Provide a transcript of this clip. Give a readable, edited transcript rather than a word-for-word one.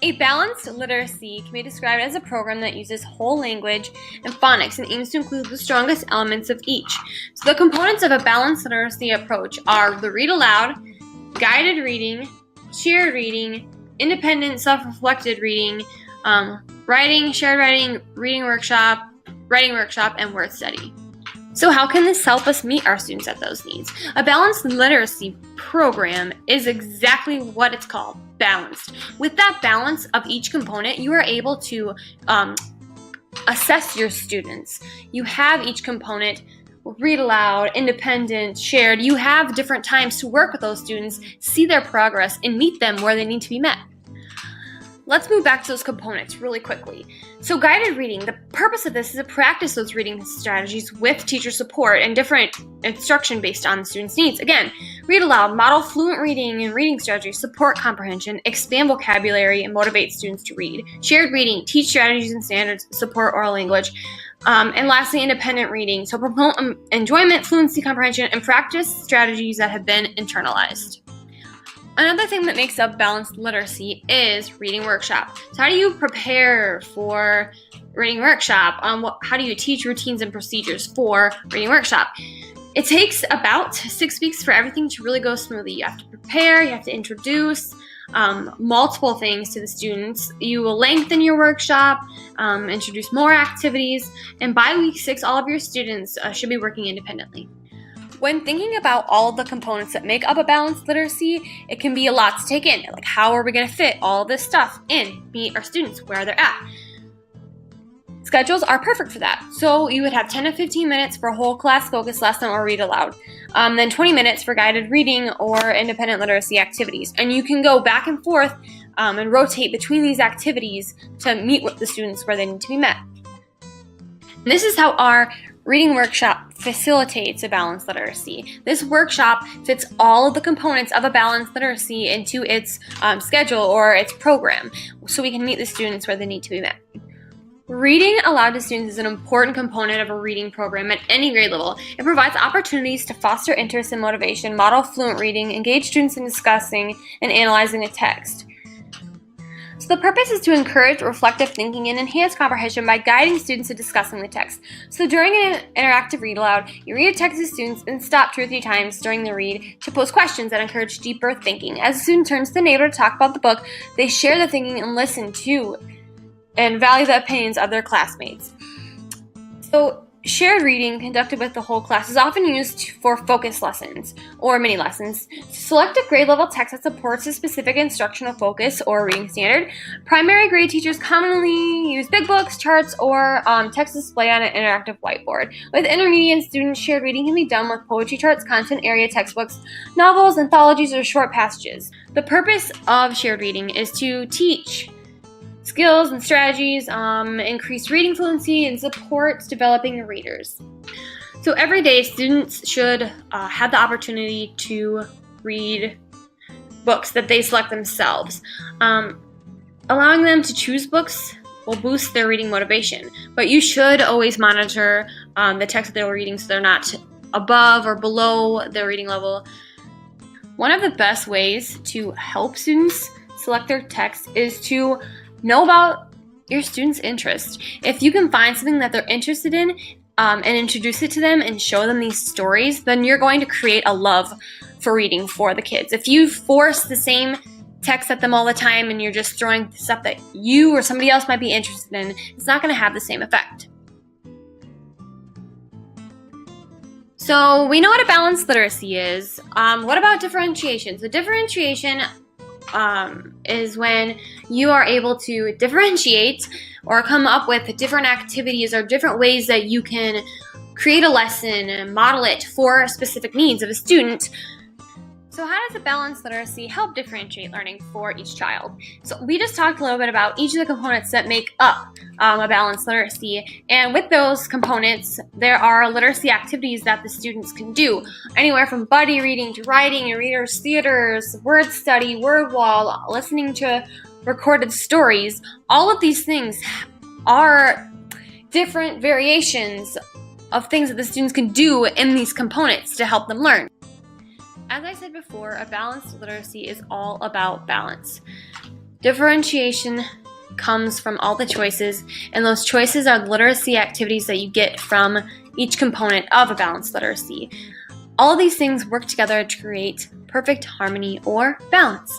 A balanced literacy can be described as a program that uses whole language and phonics and aims to include the strongest elements of each. So the components of a balanced literacy approach are the read aloud, guided reading, shared reading, independent self-reflected reading, writing, shared writing, writing workshop, and word study. So how can this help us meet our students at those needs? A balanced literacy program is exactly what it's called, balanced. With that balance of each component, you are able to assess your students. You have each component read aloud, independent, shared. You have different times to work with those students, see their progress, and meet them where they need to be met. Let's move back to those components really quickly. So guided reading, the purpose of this is to practice those reading strategies with teacher support and different instruction based on the student's needs. Again, read aloud, model fluent reading and reading strategies, support comprehension, expand vocabulary, and motivate students to read. Shared reading, teach strategies and standards, support oral language. And lastly, independent reading, so promote enjoyment, fluency, comprehension, and practice strategies that have been internalized. Another thing that makes up balanced literacy is reading workshop. So how do you prepare for reading workshop? How do you teach routines and procedures for reading workshop? It takes about 6 weeks for everything to really go smoothly. You have to prepare, you have to introduce multiple things to the students. You will lengthen your workshop, introduce more activities, and by week 6, all of your students should be working independently. When thinking about all of the components that make up a balanced literacy, it can be a lot to take in. Like, how are we going to fit all this stuff in, meet our students where they're at? Schedules are perfect for that. So you would have 10 to 15 minutes for a whole class focus lesson or read aloud. Then 20 minutes for guided reading or independent literacy activities. And you can go back and forth and rotate between these activities to meet with the students where they need to be met. And this is how our reading workshop facilitates a balanced literacy. This workshop fits all of the components of a balanced literacy into its schedule or its program, so we can meet the students where they need to be met. Reading aloud to students is an important component of a reading program at any grade level. It provides opportunities to foster interest and motivation, model fluent reading, engage students in discussing and analyzing a text. So the purpose is to encourage reflective thinking and enhance comprehension by guiding students to discussing the text. So during an interactive read aloud, you read a text to students and stop 2 or 3 times during the read to pose questions that encourage deeper thinking. As a student turns to the neighbor to talk about the book, they share the thinking and listen to and value the opinions of their classmates. So shared reading conducted with the whole class is often used for focus lessons or mini lessons. Select a grade level text that supports a specific instructional focus or reading standard. Primary grade teachers commonly use big books, charts, or text display on an interactive whiteboard. With intermediate students, shared reading can be done with poetry charts, content area textbooks, novels, anthologies, or short passages. The purpose of shared reading is to teach skills and strategies, increase reading fluency, and supports developing readers. So every day, students should have the opportunity to read books that they select themselves. Allowing them to choose books will boost their reading motivation, but you should always monitor the text that they're reading so they're not above or below their reading level. One of the best ways to help students select their text is to know about your students' interest. If you can find something that they're interested in and introduce it to them and show them these stories, then you're going to create a love for reading for the kids. If you force the same text at them all the time and you're just throwing stuff that you or somebody else might be interested in, it's not going to have the same effect. So we know what a balanced literacy is. What about differentiation? So differentiation is when you are able to differentiate or come up with different activities or different ways that you can create a lesson and model it for specific needs of a student. So how does a balanced literacy help differentiate learning for each child? So we just talked a little bit about each of the components that make up a balanced literacy. And with those components, there are literacy activities that the students can do. Anywhere from buddy reading to writing and readers' theaters, word study, word wall, listening to recorded stories. All of these things are different variations of things that the students can do in these components to help them learn. As I said before, a balanced literacy is all about balance. Differentiation comes from all the choices, and those choices are the literacy activities that you get from each component of a balanced literacy. All of these things work together to create perfect harmony or balance.